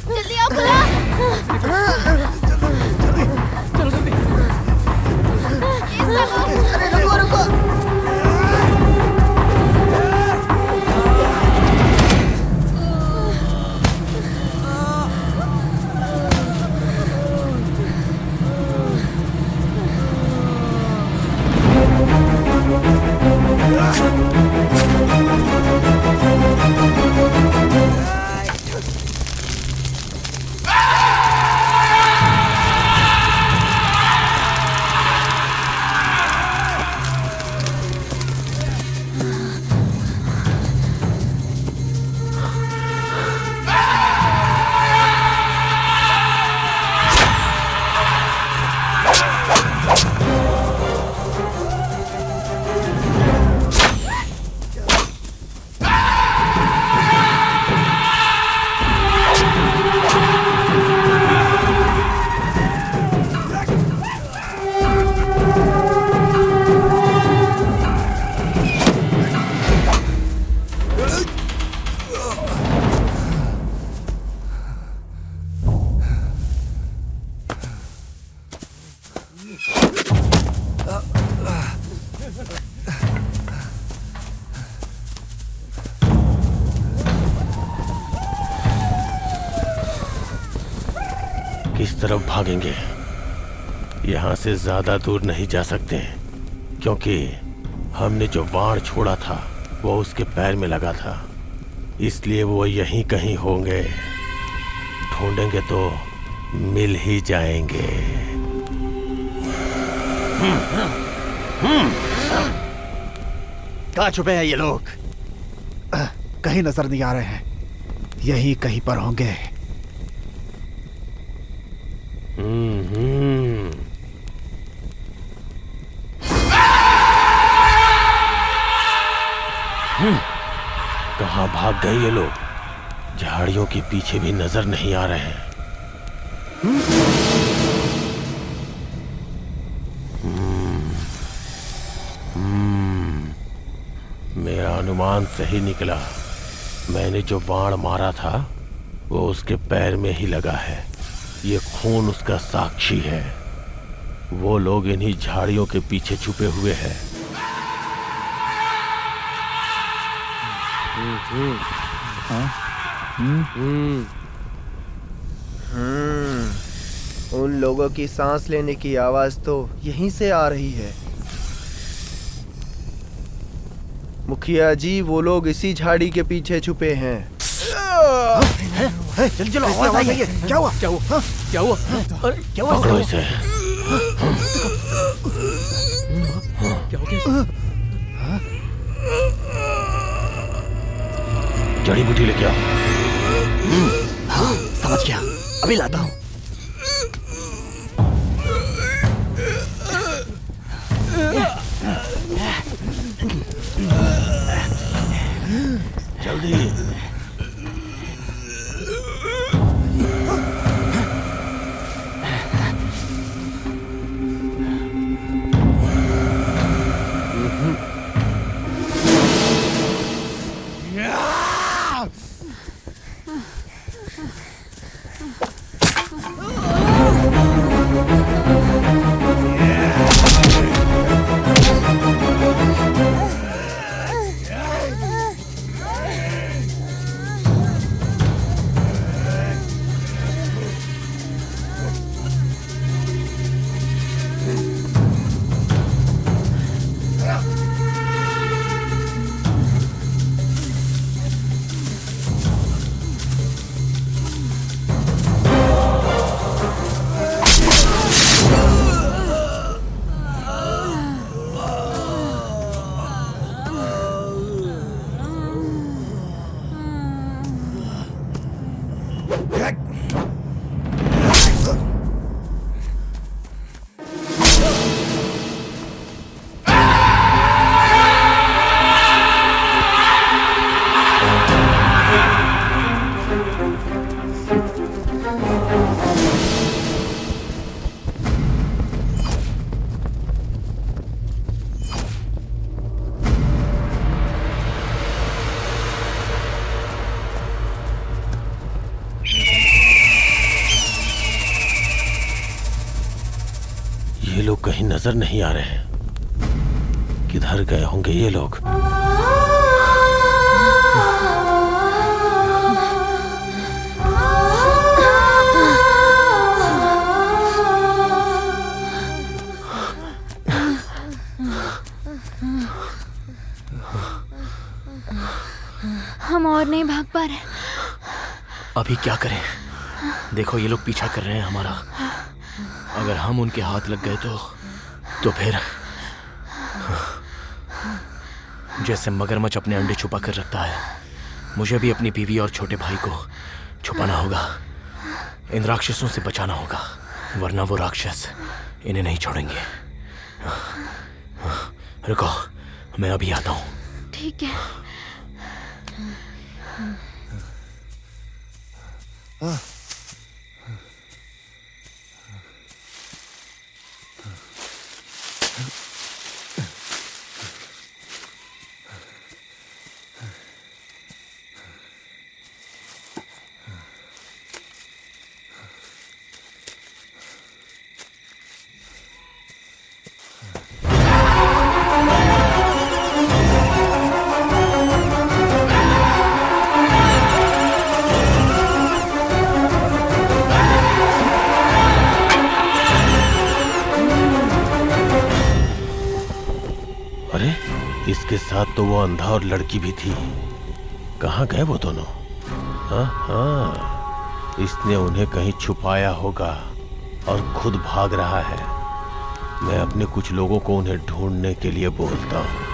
जल्दी आओ बुला।
अरे रुको रुको।
किस तरफ भागेंगे? यहाँ से ज्यादा दूर नहीं जा सकते क्योंकि हमने जो बाण छोड़ा था वो उसके पैर में लगा था, इसलिए वो यहीं कहीं होंगे। ढूंढेंगे तो मिल ही जाएंगे।
कहाँ छुपे हैं ये लोग? कहीं नजर नहीं आ रहे हैं, यही कहीं पर होंगे।
कहाँ भाग गए ये लोग? झाड़ियों के पीछे भी नजर नहीं आ रहे हैं। मेरा अनुमान सही निकला। मैंने जो बाण मारा था वो उसके पैर में ही लगा है। ये खून उसका साक्षी है। वो लोग इन्हीं झाड़ियों के पीछे छुपे हुए हैं।
उन लोगों की सांस लेने की आवाज तो यहीं से आ रही है। मुखिया जी, वो लोग इसी झाड़ी के पीछे छुपे हैं।
जल्दी चलो, आवाज आई है। क्या हुआ?
क्या हुआ? क्या हुआ? अरे क्या हुआ?
पकड़ो इसे।
क्या हो गया?
जड़ी बूटी लेके आओ।
समझ गया, अभी लाता हूँ।
जल्दी। नजर नहीं आ रहे। किधर गए होंगे ये लोग?
हम और नहीं भाग पा रहे।
अभी क्या करें? देखो ये लोग पीछा कर रहे हैं हमारा। अगर हम उनके हाथ लग गए तो फिर जैसे मगरमच्छ अपने अंडे छुपा कर रखता है, मुझे भी अपनी बीवी और छोटे भाई को छुपाना होगा। इन राक्षसों से बचाना होगा, वरना वो राक्षस इन्हें नहीं छोड़ेंगे। रुको, मैं अभी आता हूँ।
ठीक है।
इसके साथ तो वो अंधा और लड़की भी थी। कहाँ गए वो दोनों? हाँ, इसने उन्हें कहीं छुपाया होगा और खुद भाग रहा है। मैं अपने कुछ लोगों को उन्हें ढूंढने के लिए बोलता हूँ।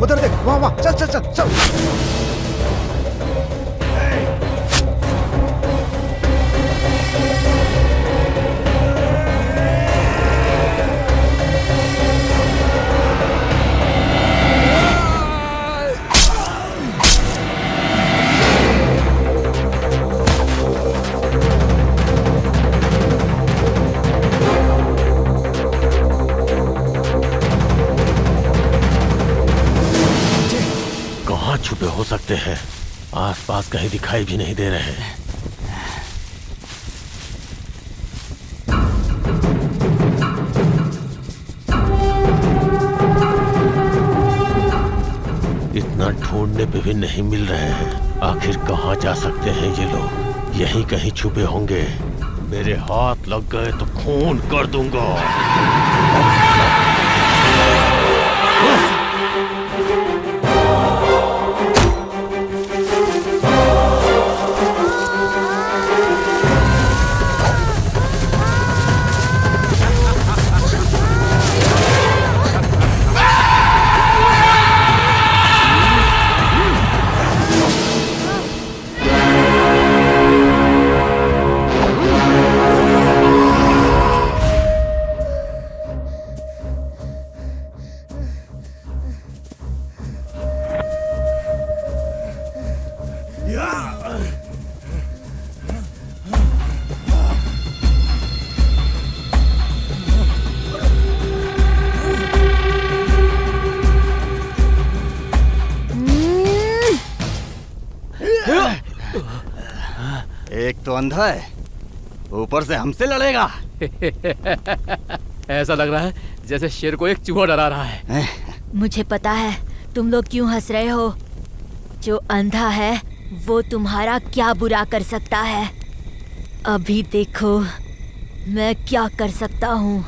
उधर देख, वहाँ वहाँ, चल चल चल चल।
छुपे हो सकते हैं, आसपास कहीं दिखाई भी नहीं दे रहे हैं। इतना ढूंढने पे भी नहीं मिल रहे हैं। आखिर कहाँ जा सकते हैं ये लोग? यहीं कहीं छुपे होंगे। मेरे हाथ लग गए तो खून कर दूंगा।
एक तो अंधा है, ऊपर से हमसे लड़ेगा।
ऐसा लग रहा है जैसे शेर को एक चूहा डरा रहा है।
मुझे पता है तुम लोग क्यों हंस रहे हो। जो अंधा है वो तुम्हारा क्या बुरा कर सकता है। अभी देखो मैं क्या कर सकता हूँ।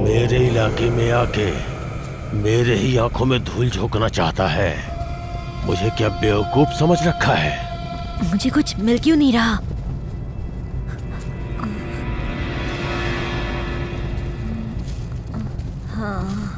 मेरे इलाके में आके मेरे ही आंखों में धूल झोंकना चाहता है। मुझे क्या बेवकूफ समझ रखा है?
मुझे कुछ मिल क्यों नहीं रहा? हाँ।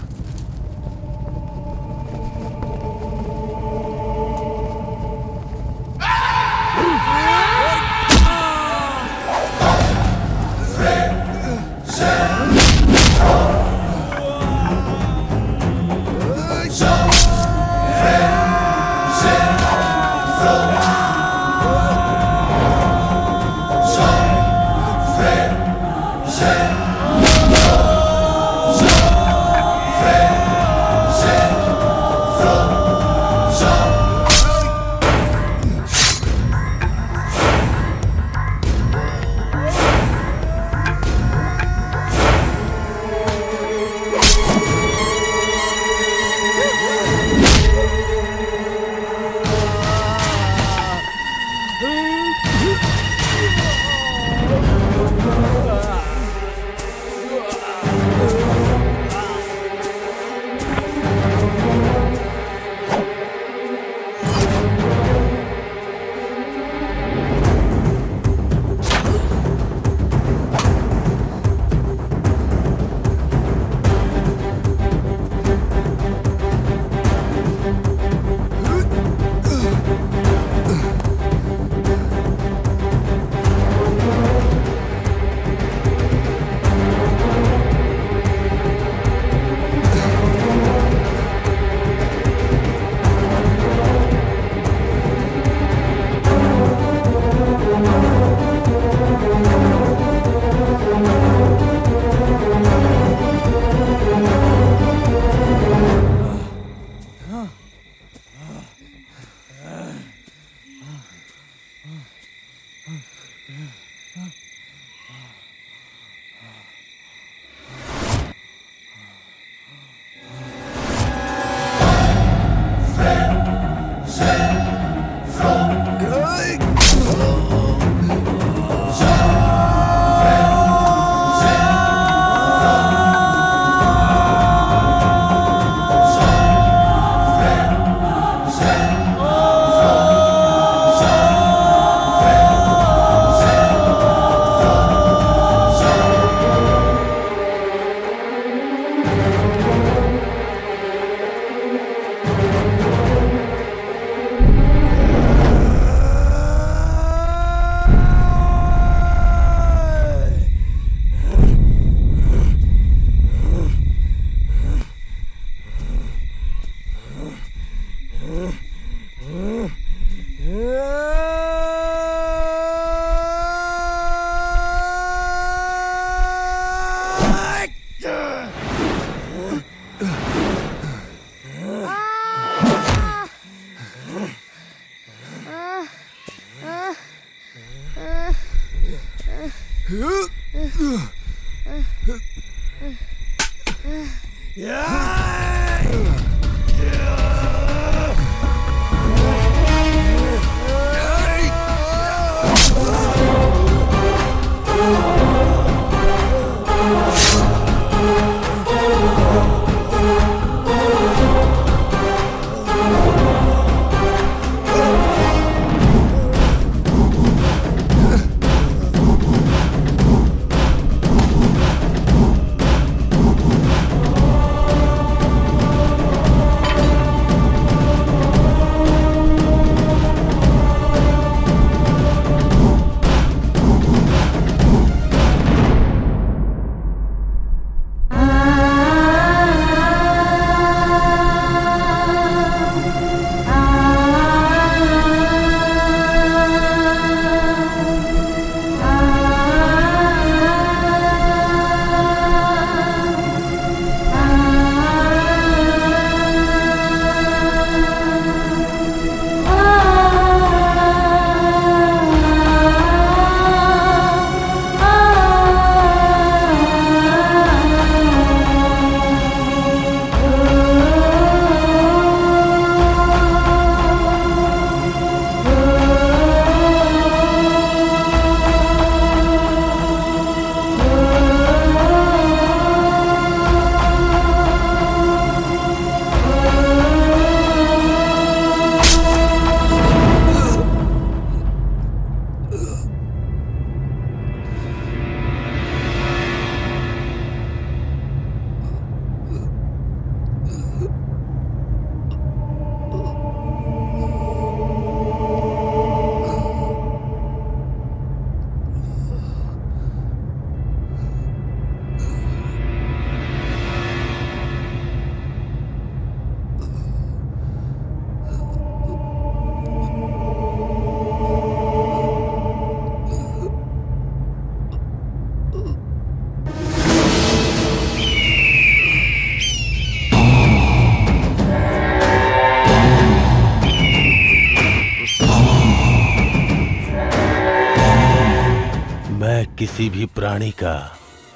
किसी भी प्राणी का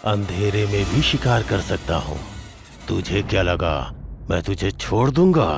अंधेरे में भी शिकार कर सकता हूँ। तुझे क्या लगा मैं तुझे छोड़ दूंगा?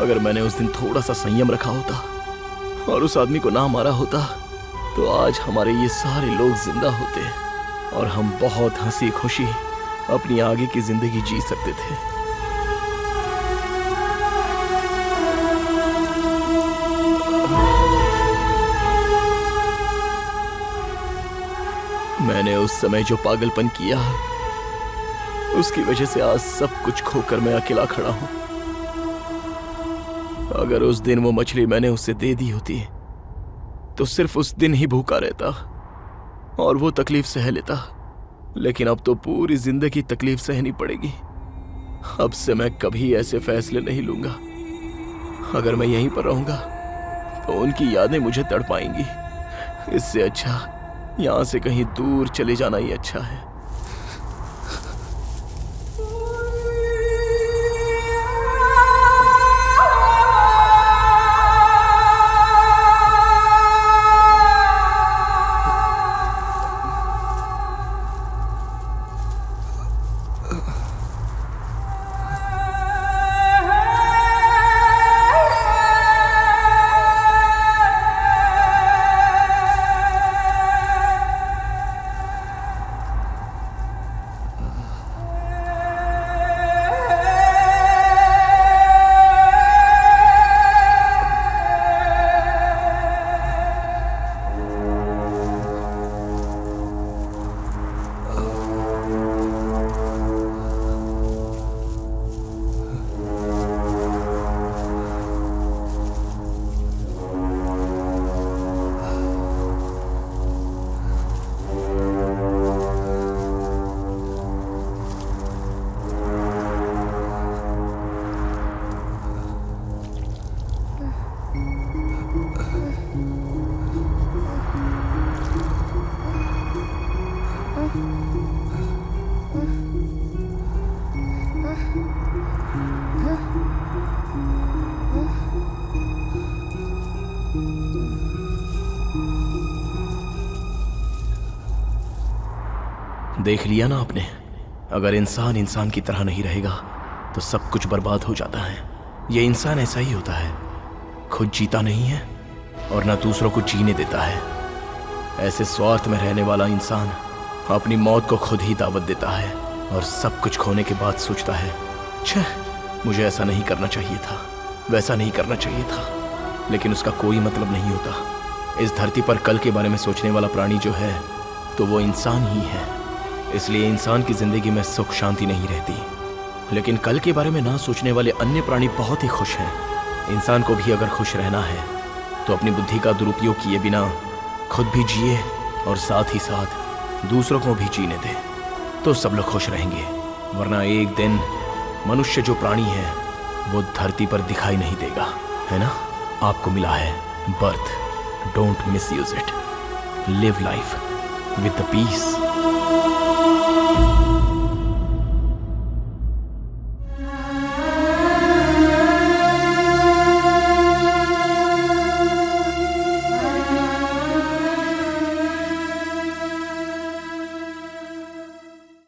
अगर मैंने उस दिन थोड़ा सा संयम रखा होता और उस आदमी को ना मारा होता तो आज हमारे ये सारे लोग जिंदा होते और हम बहुत हंसी खुशी अपनी आगे की जिंदगी जी सकते थे। मैंने उस समय जो पागलपन किया उसकी वजह से आज सब कुछ खोकर मैं अकेला खड़ा हूं। अगर उस दिन वो मछली मैंने उसे दे दी होती तो सिर्फ उस दिन ही भूखा रहता और वो तकलीफ सह लेता, लेकिन अब तो पूरी जिंदगी तकलीफ सहनी पड़ेगी। अब से मैं कभी ऐसे फैसले नहीं लूंगा। अगर मैं यहीं पर रहूंगा तो उनकी यादें मुझे तड़पाएंगी। इससे अच्छा यहां से कहीं दूर चले जाना ही अच्छा है। देख लिया ना आपने, अगर इंसान इंसान की तरह नहीं रहेगा तो सब कुछ बर्बाद हो जाता है। ये इंसान ऐसा ही होता है, खुद जीता नहीं है और ना दूसरों को जीने देता है। ऐसे स्वार्थ में रहने वाला इंसान अपनी मौत को खुद ही दावत देता है और सब कुछ खोने के बाद सोचता है, छह, मुझे ऐसा नहीं करना चाहिए था, वैसा नहीं करना चाहिए था। लेकिन उसका कोई मतलब नहीं होता। इस धरती पर कल के बारे में सोचने वाला प्राणी जो है तो वो इंसान ही है। इसलिए इंसान की जिंदगी में सुख शांति नहीं रहती। लेकिन कल के बारे में ना सोचने वाले अन्य प्राणी बहुत ही खुश हैं। इंसान को भी अगर खुश रहना है तो अपनी बुद्धि का दुरुपयोग किए बिना खुद भी जिए और साथ ही साथ दूसरों को भी जीने दे, तो सब लोग खुश रहेंगे। वरना एक दिन मनुष्य जो प्राणी है वो धरती पर दिखाई नहीं देगा, है ना? आपको मिला है birth, don't misuse it, live life with the piece